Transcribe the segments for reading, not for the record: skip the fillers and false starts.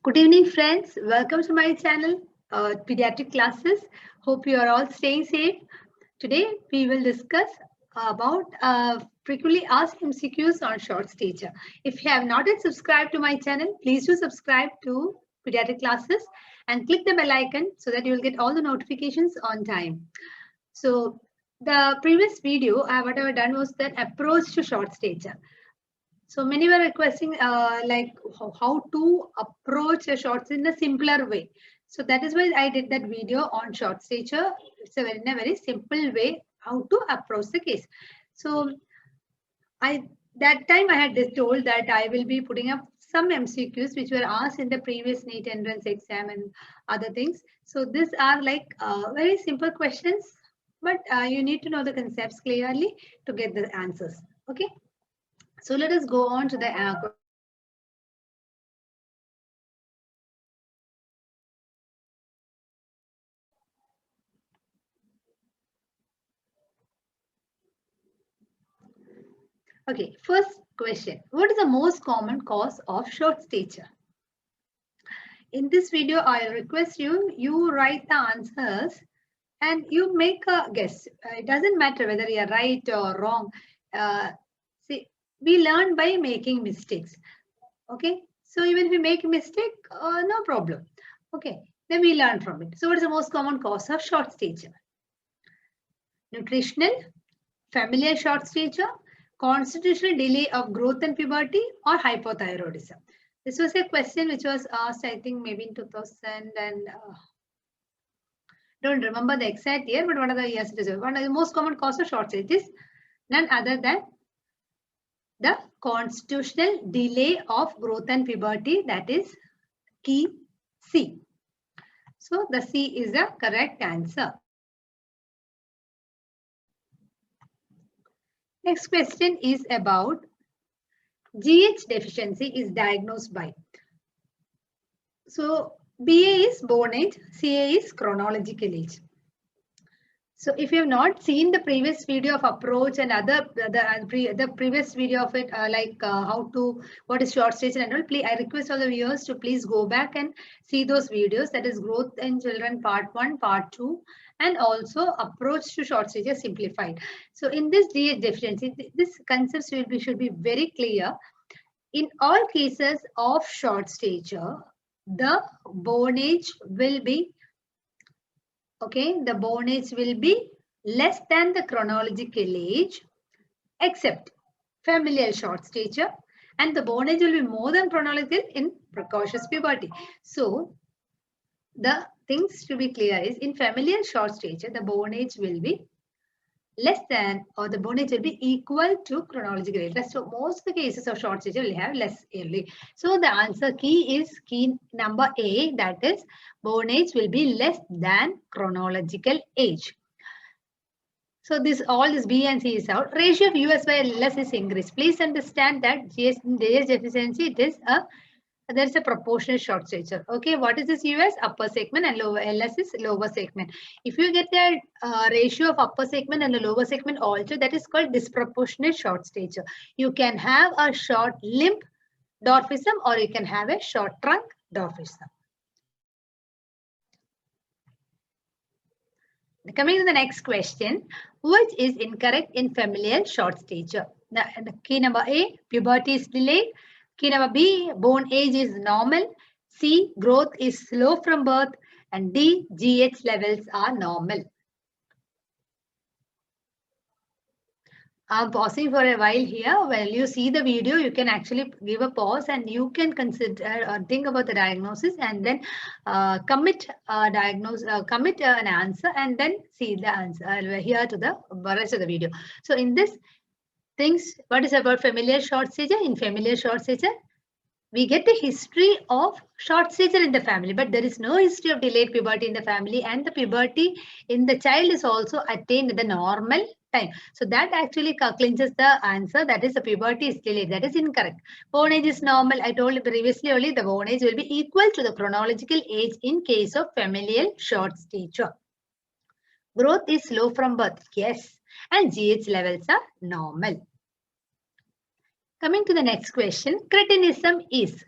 Good evening, friends. Welcome to my channel, Pediatric Classes. Hope you are all staying safe. Today, we will discuss about frequently asked MCQs on short stature. If you have not yet subscribed to my channel, please do subscribe to Pediatric Classes and click the bell icon so that you will get all the notifications on time. So, the previous video, what I have done was that approach to short stature. So many were requesting like how to approach a shorts in a simpler way. So that is why I did that video on short stature. It's in a very simple way how to approach the case. So that time I had told that I will be putting up some MCQs which were asked in the previous NEET entrance exam and other things. So these are like very simple questions, but you need to know the concepts clearly to get the answers. Okay. So let us go on to the Okay, first question. What is the most common cause of short stature? In this video, I request you write the answers and you make a guess. It doesn't matter whether you are right or wrong. See, we learn by making mistakes. Okay, so even if we make a mistake, no problem. Okay, then we learn from it. So what is the most common cause of short stature? Nutritional, familial short stature, constitutional delay of growth and puberty, or hypothyroidism? This was a question which was asked, I think, maybe in 2000 and don't remember the exact year, but what are the years it is? One of the most common cause of short stature is none other than the constitutional delay of growth and puberty, that is key C. So the C is the correct answer. Next question is about GH deficiency is diagnosed by. So BA is born age, CA is chronological age. So if you have not seen the previous video of approach and the previous video of it, what is short stature and all, please, I request all the viewers to please go back and see those videos. That is growth in children part 1, part 2, and also approach to short stature simplified. So in this GH deficiency, this concept should be very clear. In all cases of short stature, the born age will be less than the chronological age, except familial short stature, and the born age will be more than chronological in precocious puberty. So the things to be clear is in familial short stature, the born age will be less than, or the born age will be equal to chronological age. So most of the cases of short stature will have less early. So the answer key is key number A, that is born age will be less than chronological age. So all this B and C is out. Ratio of US by LS is increased. Please understand that GH deficiency, it is there is a proportional short stature. Okay, what is this US? Upper segment, and lower LS is lower segment. If you get the ratio of upper segment and the lower segment also, that is called disproportionate short stature. You can have a short limb dwarfism or you can have a short trunk dwarfism. Coming to the next question, which is incorrect in familial short stature? The key number A, puberty is delayed. Key number B, born age is normal. C, growth is slow from birth. And D, GH levels are normal. I'm pausing for a while here. While you see the video, you can actually give a pause and you can consider or think about the diagnosis and then commit an answer and then see the answer here to the rest of the video. So in this things, what is about familial short stature? In familial short stature, we get the history of short stature in the family, but there is no history of delayed puberty in the family, and the puberty in the child is also attained at the normal time. So that actually clinches the answer, that is the puberty is delayed. That is incorrect. Born age is normal. I told you previously only the born age will be equal to the chronological age in case of familial short stature. Growth is slow from birth. Yes. And GH levels are normal. Coming to the next question, cretinism is.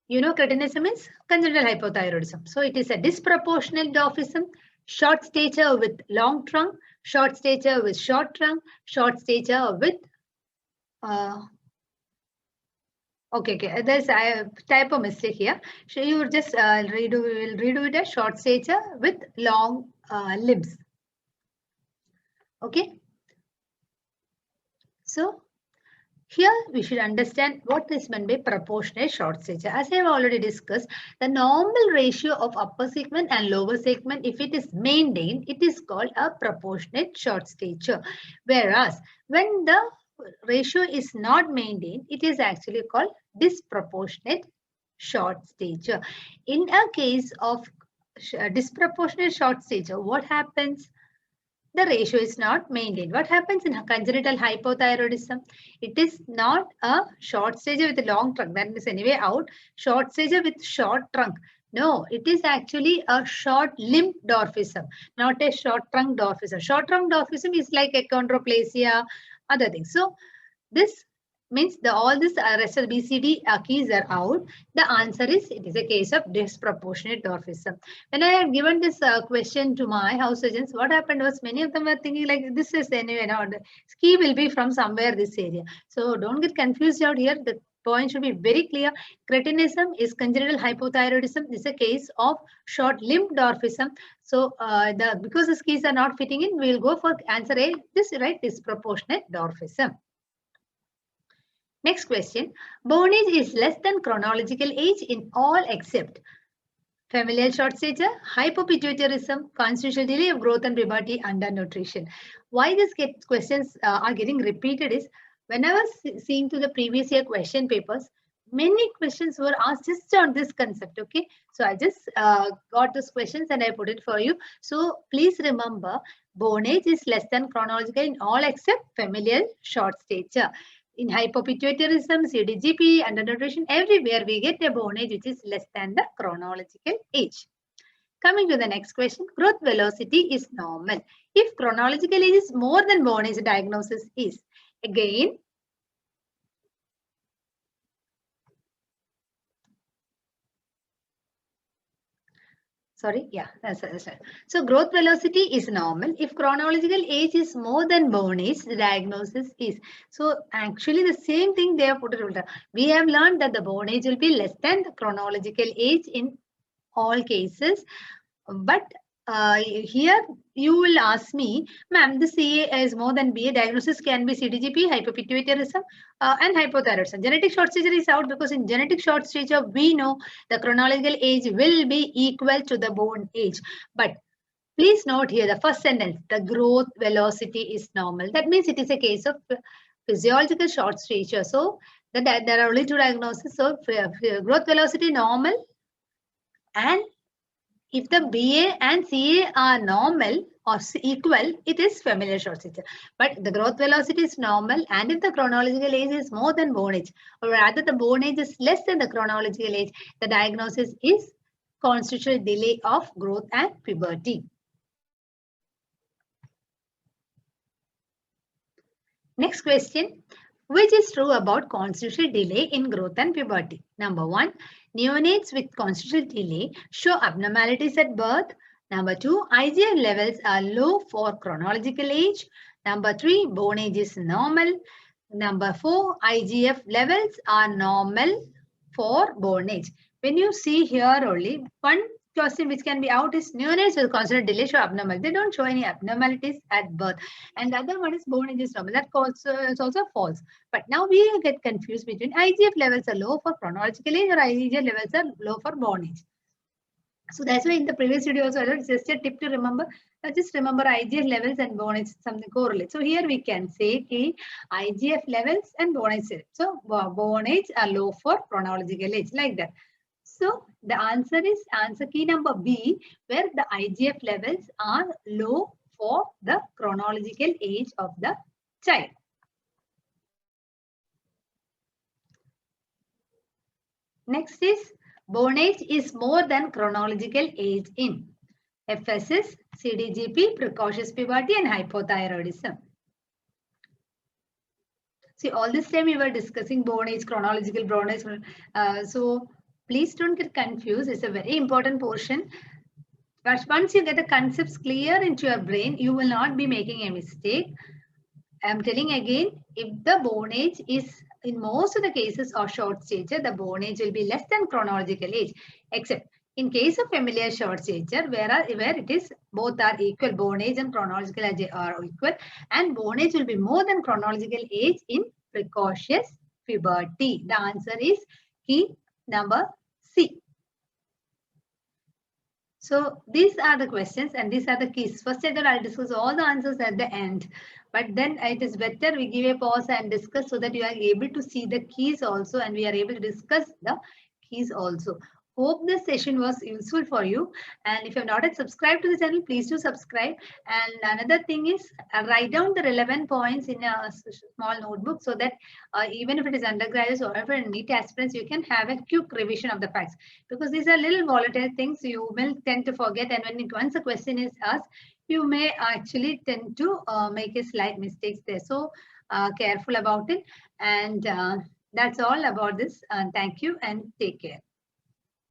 You know, cretinism is congenital hypothyroidism. So it is a disproportionate dwarfism, short stature with long trunk, short stature with short trunk, short stature with okay, there's a typo mistake here. So you will just redo it as short stature with long limbs. Okay. So here we should understand what is meant by proportionate short stature. As I have already discussed, the normal ratio of upper segment and lower segment, if it is maintained, it is called a proportionate short stature. Whereas when the ratio is not maintained, it is actually called disproportionate short stature. In a case of disproportionate short stature, what happens? The ratio is not maintained. What happens in congenital hypothyroidism? It is not a short stature with a long trunk. That is anyway out. Short stature with short trunk. No, it is actually a short limb dwarfism, not a short trunk dwarfism. Short trunk dwarfism is like achondroplasia, other things. So this means all this rest of BCD keys are out. The answer is it is a case of disproportionate dwarfism. When I had given this question to my house surgeons, what happened was many of them were thinking like this is anyway now the key will be from somewhere this area. So don't get confused out here. The point should be very clear. Cretinism is congenital hypothyroidism. This is a case of short limb dwarfism. So because the keys are not fitting in, we will go for answer A. This right disproportionate dwarfism. Next question. Bone age is less than chronological age in all except familial short stature, hypopituitarism, constitutional delay of growth and puberty, undernutrition. Why these questions are getting repeated is when I was seeing to the previous year question papers, many questions were asked just on this concept. Okay, so I just got those questions and I put it for you. So please remember, bone age is less than chronological in all except familial short stature. In hypopituitarism, CDGP, undernutrition, everywhere we get a bone age which is less than the chronological age. Coming to the next question, growth velocity is normal. If chronological age is more than bone age, the diagnosis is again sorry, yeah, that's right. So growth velocity is normal. If chronological age is more than bone age, the diagnosis is. So actually the same thing they have put it. We have learned that the bone age will be less than the chronological age in all cases. But here you will ask me, ma'am, the CA is more than BA. Diagnosis can be CDGP, hypopituitarism, and hypothyroidism. Genetic short stature is out because in genetic short stature, we know the chronological age will be equal to the bone age. But please note here the first sentence, the growth velocity is normal. That means it is a case of physiological short stature. So there are only two diagnoses. So growth velocity normal, and if the BA and CA are normal or equal, it is familial short stature. But the growth velocity is normal, and if the chronological age is more than bone age, or rather the bone age is less than the chronological age, the diagnosis is constitutional delay of growth and puberty. Next question. Which is true about constitutional delay in growth and puberty? Number 1, neonates with constitutional delay show abnormalities at birth. Number 2, IGF levels are low for chronological age. Number 3, bone age is normal. Number 4, IGF levels are normal for bone age. When you see here only, one question which can be out is neonates with constitutional delay show abnormal. They don't show any abnormalities at birth. And the other one is bone age is normal. That is also false. But now we get confused between IGF levels are low for chronological age or IGF levels are low for bone age. So that's why in the previous video also, just a tip to remember, just remember IGF levels and bone age something correlate. So here we can say IGF levels and bone age. So bone age are low for chronological age, like that. So the answer is answer key number B, where the IGF levels are low for the chronological age of the child. Next is bone age is more than chronological age in FSS, CDGP, precocious puberty, and hypothyroidism. See, all this time we were discussing bone age, chronological bone age. So Please don't get confused. It's a very important portion. But once you get the concepts clear into your brain, you will not be making a mistake. I'm telling again, if the born age is in most of the cases or short stature, the born age will be less than chronological age, except in case of familiar short stature, where it is both are equal, born age and chronological age are equal, and born age will be more than chronological age in precocious puberty. The answer is key number C. So these are the questions and these are the keys. First, I'll discuss all the answers at the end. But then it is better we give a pause and discuss so that you are able to see the keys also and we are able to discuss the keys also. Hope this session was useful for you. And if you have not yet subscribed to the channel, please do subscribe. And another thing is write down the relevant points in a small notebook so that even if it is undergraduates or if it NEET aspirants, you can have a quick revision of the facts. Because these are little volatile things you will tend to forget. And once a question is asked, you may actually tend to make a slight mistakes there. So careful about it. And that's all about this. Thank you and take care.